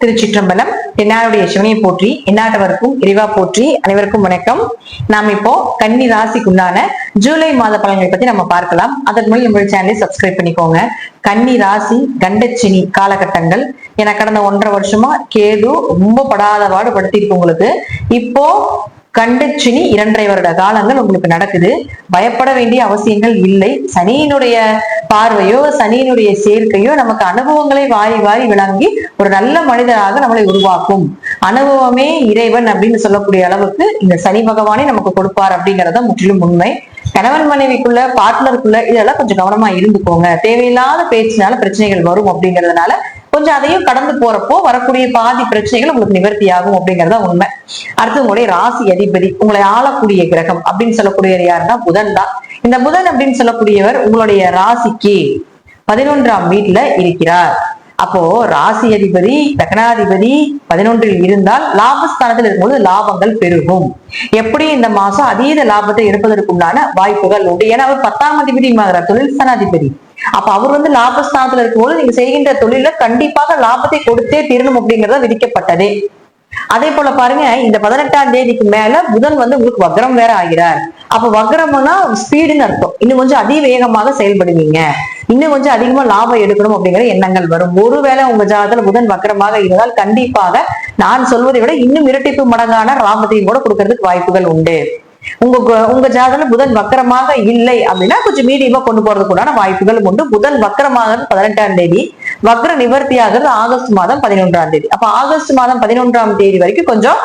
திருச்சிற்றம்பலம். என்னாருடைய சிவனையை போற்றி, எந்நாட்டவருக்கும் இறைவா போற்றி. அனைவருக்கும் வணக்கம். நாம் இப்போ கன்னி ராசிக்குண்டான ஜூலை மாத பலன்களை பத்தி நம்ம பார்க்கலாம். அதற்கு முன்னாடி நம்மளுடைய சேனலை சப்ஸ்கிரைப் பண்ணிக்கோங்க. கன்னி ராசி கண்டச்சினி காலகட்டங்கள் என கடந்த 1.5 வருஷமா கேது ரொம்ப படாத பாடு படுத்திருக்கு உங்களுக்கு. இப்போ கண்டச்சினி 2.5 வருட காலங்கள் உங்களுக்கு நடக்குது. பயப்பட வேண்டிய அவசியங்கள் இல்லை. சனியினுடைய பார்வையோ சனியினுடைய சேர்க்கையோ நமக்கு அனுபவங்களை வாரி வாரி விளங்கி ஒரு நல்ல மனிதராக நம்மளை உருவாக்கும். அனுபவமே இறைவன் அப்படின்னு சொல்லக்கூடிய அளவுக்கு இந்த சனி பகவானே நமக்கு கொடுப்பார் அப்படிங்கறத முற்றிலும் உண்மை. கணவன் மனைவிக்குள்ள பார்ட்னருக்குள்ள இதெல்லாம் கொஞ்சம் கவனமா இருந்துக்கோங்க. தேவையில்லாத பேச்சினால பிரச்சனைகள் வரும் அப்படிங்கறதுனால கொஞ்சம் அதையும் கடந்து போறப்போ வரக்கூடிய பாதி பிரச்சனைகள் உங்களுக்கு நிவர்த்தி ஆகும் அப்படிங்கறத உண்மை. அடுத்து உங்களுடைய ராசி அதிபதி, உங்களை ஆளக்கூடிய கிரகம் அப்படின்னு சொல்லக்கூடியவர் யாருன்னா புதன் தான். இந்த புதன் அப்படின்னு சொல்லக்கூடியவர் உங்களுடைய ராசிக்கு 11ஆம் வீட்டுல இருக்கிறார். அப்போ ராசி அதிபதி லக்னாதிபதி 11ல் இருந்தால் லாபஸ்தானத்தில் இருக்கும்போது லாபங்கள் பெருகும். எப்படி இந்த மாசம் அதீத லாபத்தை எடுப்பதற்குண்டான வாய்ப்புகள் உண்டு. ஏன்னா அவர் 10ஆம் அதிபதி தொழில் ஸ்தானாதிபதி. அப்ப அவர் லாபஸ்தானத்துல இருக்கும்போது நீங்க செய்கின்ற தொழில கண்டிப்பாக லாபத்தை கொடுத்தே தீரணும் அப்படிங்கறத விதிக்கப்பட்டதே. அதே போல பாருங்க, இந்த 18ஆம் தேதிக்கு மேல புதன் உங்களுக்கு வக்ரம் வேற ஆகிறார். அப்ப வக்ரம்னா ஸ்பீடுன்னு அர்த்தம். இன்னும் கொஞ்சம் அதிவேகமாக செயல்படுவீங்க, இன்னும் கொஞ்சம் அதிகமா லாபம் எடுக்கணும் அப்படிங்கிற எண்ணங்கள் வரும். ஒருவேளை உங்க ஜாதகத்துல புதன் வக்ரமாக இருந்தால் கண்டிப்பாக நான் சொல்வதை விட இன்னும் இரட்டிப்பு மடங்கான லாபத்தையும் கூட கொடுக்கறதுக்கு வாய்ப்புகள் உண்டு. உங்க ஜாதகத்துல புதன் வக்கரமாக இல்லை அப்படின்னா கொஞ்சம் மீடியமா கொண்டு போறதுக்குண்டான வாய்ப்புகளும் உண்டு. புதன் வக்கரமாக 18ஆம் தேதி, வக்ர நிவர்த்தி ஆகிறது ஆகஸ்ட் மாதம் 11ஆம் தேதி. அப்ப ஆகஸ்ட் மாதம் 11ஆம் தேதி வரைக்கும் கொஞ்சம்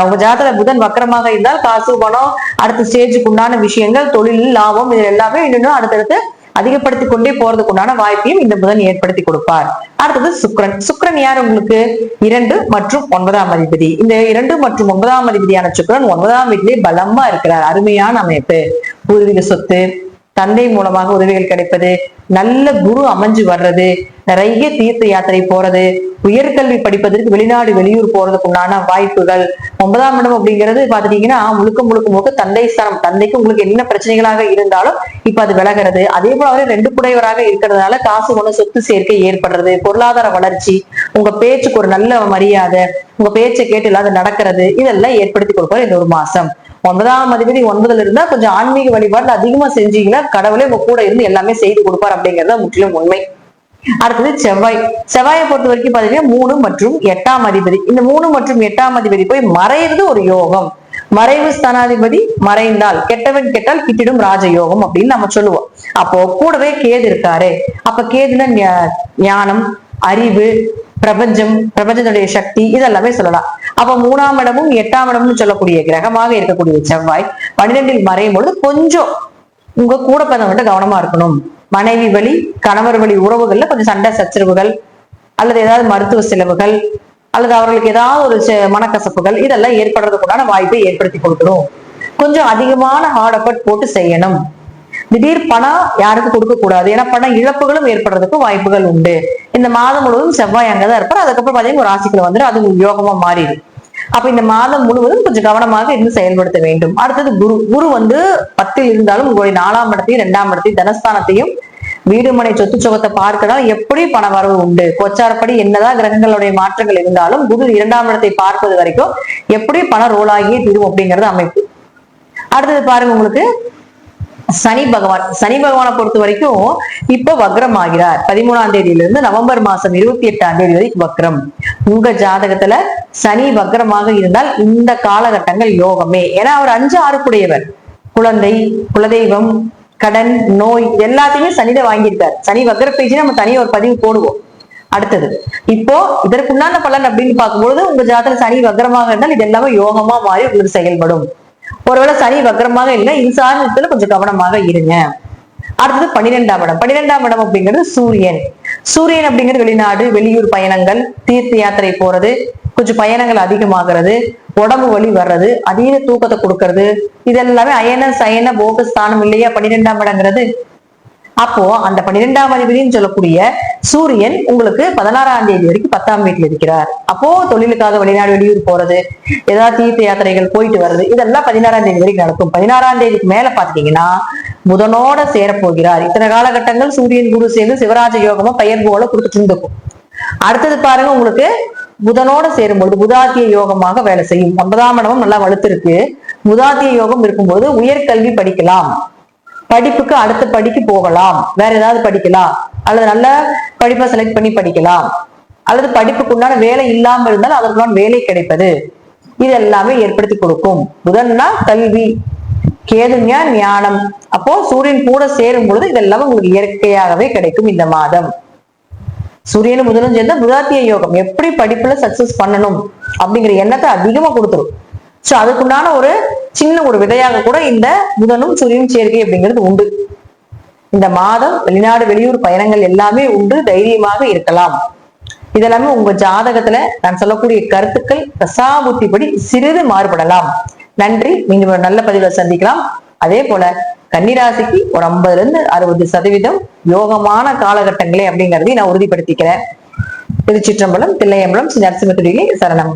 உங்க ஜாதகத்துல புதன் வக்கரமாக இருந்தால் காசு பணம் அடுத்த ஸ்டேஜுக்கு உண்டான விஷயங்கள் தொழில் லாபம் இது எல்லாமே இன்னும் அடுத்தடுத்து அதிகப்படுத்திக் கொண்டே போறதுக்குண்டான வாய்ப்பையும் இந்த புதன் ஏற்படுத்தி கொடுப்பார். அடுத்தது சுக்கிரன். சுக்கிரன் யார் உங்களுக்கு 2 மற்றும் 9ஆம் அதிபதி. இந்த 2 மற்றும் 9ஆம் அதிபதியான சுக்கிரன் 9ஆம் வீட்டிலே பலமா இருக்கிறார். அருமையான அமைப்பு. பூர்வீக சொத்து, தந்தை மூலமாக உதவிகள் கிடைப்பது, நல்ல குரு அமைஞ்சு வர்றது, நிறைய தீர்த்த யாத்திரை போறது, உயர்கல்வி படிப்பதற்கு வெளிநாடு வெளியூர் போறதுக்கு உண்டான வாய்ப்புகள். 9ஆம் இடம் அப்படிங்கிறது பாத்துட்டீங்கன்னா முழுக்க தந்தை ஸ்தானம். தந்தைக்கு உங்களுக்கு என்ன பிரச்சனைகளாக இருந்தாலும் இப்ப அது விலகிறது. அதே போல அவரே 2 குடையவராக இருக்கிறதுனால காசு சொத்து சேர்க்கை ஏற்படுறது, பொருளாதார வளர்ச்சி, உங்க பேச்சுக்கு ஒரு நல்ல மரியாதை, உங்க பேச்சை கேட்டு இல்லாத நடக்கிறது, இதெல்லாம் ஏற்படுத்தி கொடுப்பார் இந்த ஒரு மாசம். 9ஆம் அதிபதி 9ல இருந்தா கொஞ்சம் ஆன்மீக வழிபாடு அதிகமா செஞ்சீங்கன்னா கடவுளே உங்க கூட இருந்து எல்லாமே செய்து கொடுப்பார் அப்படிங்கறத முற்றிலும் உண்மை. அடுத்தது செவ்வாய். செவ்வாயை பொறுத்த வரைக்கும் பாத்தீங்கன்னா 3 மற்றும் 8ஆம் அதிபதி. இந்த 3 மற்றும் 8ஆம் அதிபதி போய் மறைறது ஒரு யோகம். மறைவு ஸ்தானாதிபதி மறைந்தால் கெட்டவன் கெட்டால் கிட்டிடும் ராஜயோகம் அப்படின்னு நம்ம சொல்லுவோம். அப்போ கூடவே கேது இருக்காரு. அப்ப கேதுன்னா ஞானம், அறிவு, பிரபஞ்சத்துடைய சக்தி இதெல்லாமே சொல்லலாம். அப்ப 3ஆம் இடமும் 8ஆம் இடமும் சொல்லக்கூடிய கிரகமாக இருக்கக்கூடிய செவ்வாய் 12ல் மறையும் பொழுது கொஞ்சம் உங்க கூட பிறந்தவங்க கவனமா இருக்கணும். மனைவி வழி கணவர் வழி உறவுகள்ல கொஞ்சம் சண்டை சச்சரவுகள் அல்லது ஏதாவது மருத்துவ செலவுகள் அல்லது அவர்களுக்கு ஏதாவது ஒரு மனக்கசப்புகள் இதெல்லாம் ஏற்படுறதுக்குண்டான வாய்ப்பை ஏற்படுத்தி கொடுக்கணும். கொஞ்சம் அதிகமான ஹார்ட் எஃபர்ட் போட்டு செய்யணும். திடீர் பணம் யாருக்கும் கொடுக்க கூடாது. ஏன்னா பண இழப்புகளும் ஏற்படுறதுக்கு வாய்ப்புகள் உண்டு. இந்த மாதம் முழுவதும் செவ்வாய் அங்கதான் இருப்பார். அதுக்கப்புறம் பாத்தீங்கன்னா ஒரு ராசிக்குள்ள வந்துடும், அது யோகமா மாறிடும். அப்ப இந்த மாதம் முழுவதும் கொஞ்சம் கவனமாக இருந்து செயல்படுத்த வேண்டும். அடுத்தது குரு. குரு 10ல் இருந்தாலும் உங்களுடைய 4ஆம் இடத்தையும் 2ஆம் இடத்தையும் தனஸ்தானத்தையும் வீடு மனை சொத்து சுகத்தை பார்க்கணும். எப்படி பண வரவு உண்டு. கோச்சாரப்படி என்னதான் கிரகங்களுடைய மாற்றங்கள் இருந்தாலும் குரு 2ஆம் இடத்தை பார்ப்பது வரைக்கும் எப்படி பணம் ரோல் ஆகியே தீரும் அப்படிங்கிறது அமைப்பு. அடுத்தது பாருங்க, உங்களுக்கு சனி பகவான். சனி பகவானை பொறுத்த வரைக்கும் இப்ப வக்ரம் ஆகிறார். 13ஆம் தேதியிலிருந்து நவம்பர் மாசம் 28ஆம் தேதி வரைக்கும் வக்ரம். உங்க ஜாதகத்துல சனி வக்ரமாக இருந்தால் இந்த காலகட்டங்கள் யோகமே. ஏன்னா அவர் 5, 6 கூடையவர். குழந்தை, குலதெய்வம், கடன், நோய் எல்லாத்தையுமே சனியில வாங்கியிருக்காரு. சனி வக்ர பேச்சு நம்ம தனியா ஒரு பதிவு போடுவோம். அடுத்தது இப்போ இதற்குண்டான பலன் அப்படின்னு பார்க்கும்போது உங்க ஜாதகத்துல சனி வக்ரமாக இருந்தால் இது எல்லாமே யோகமா மாறி உங்களுக்கு செயல்படும். ஒருவேளை சனி வக்ரமாக இல்லை, இது சார்ந்ததுல கொஞ்சம் கவனமாக இருங்க. அடுத்தது 12ஆம் இடம். 12ஆம் இடம் அப்படிங்கிறது சூரியன். சூரியன் அப்படிங்கிறது வெளிநாடு வெளியூர் பயணங்கள், தீர்த்த யாத்திரை போறது, கொஞ்சம் பயணங்கள் அதிகமாகிறது, உடம்பு வலி வர்றது, அதீத தூக்கத்தை கொடுக்கறது, இதெல்லாமே அயன சயன போக ஸ்தானம் இல்லையா 12ஆம் இடங்கிறது. அப்போ அந்த 12ஆம் அதிபதினு சொல்லக்கூடிய சூரியன் உங்களுக்கு 16ஆம் தேதி வரைக்கும் 10ஆம் வீட்டுல இருக்கிறார். அப்போ தொழிலுக்காக வெளிநாடு வெளியூர் போறது, ஏதாவது தீர்த்த யாத்திரைகள் போயிட்டு வர்றது, இதெல்லாம் 16ஆம் தேதி வரைக்கும் நடக்கும். 16ஆம் தேதிக்கு மேல பாத்தீங்கன்னா புதனோட சேரப்போகிறார். இத்தனை காலகட்டங்கள் சூரியன் குரு சேர்ந்து சிவராஜ யோகமா பெயர் போல கொடுத்துட்டு இருந்துக்கும். அடுத்தது பாருங்க, உங்களுக்கு புதனோட சேரும்பொழுது புதாத்திய யோகமாக வேலை செய்யும். 9ஆம் இடமும் நல்லா வலுத்திருக்கு. புதாத்திய யோகம் இருக்கும்போது உயர்கல்வி படிக்கலாம், படிப்புக்கு அடுத்த படிக்கு போகலாம், வேற ஏதாவது படிக்கலாம், அல்லது நல்ல படிப்பை செலக்ட் பண்ணி படிக்கலாம், அல்லது படிப்புக்கு உண்டான வேலை இல்லாம இருந்தால் அதற்குள்ளான வேலை கிடைப்பது, இது எல்லாமே ஏற்படுத்தி கொடுக்கும். புதன்னா கல்வி, கேதுன்யா ஞானம். அப்போ சூரியன் கூட சேரும் பொழுது இதெல்லாம் உங்களுக்கு இயற்கையாகவே கிடைக்கும். இந்த மாதம் சூரியனும் புதனும் சேர்ந்த புதாத்திய யோகம் எப்படி படிப்புல சக்சஸ் பண்ணணும் அப்படிங்கிற எண்ணத்தை அதிகமா கொடுத்துரும். சோ அதுக்குண்டான ஒரு சின்ன ஒரு விதையாக கூட இந்த புதனும் சூரியனும் சேர்க்கை அப்படிங்கிறது உண்டு. இந்த மாதம் வெளிநாடு வெளியூர் பயணங்கள் எல்லாமே உண்டு, தைரியமாக இருக்கலாம். இதெல்லாமே உங்க ஜாதகத்துல நான் சொல்லக்கூடிய கருத்துக்கள் தசாபுத்திப்படி சிறிது மாறுபடலாம். நன்றி. மீண்டும் ஒரு நல்ல பதிவுல சந்திக்கலாம். அதே போல கன்னிராசிக்கு ஒரு 50-60% யோகமான காலகட்டங்களே அப்படிங்கறதை நான் உறுதிப்படுத்திக்கிறேன். திருச்சிற்றம்பலம், தில்லையம்பலம், ஸ்ரீ நரசிம்மத்துடைய சரணம்.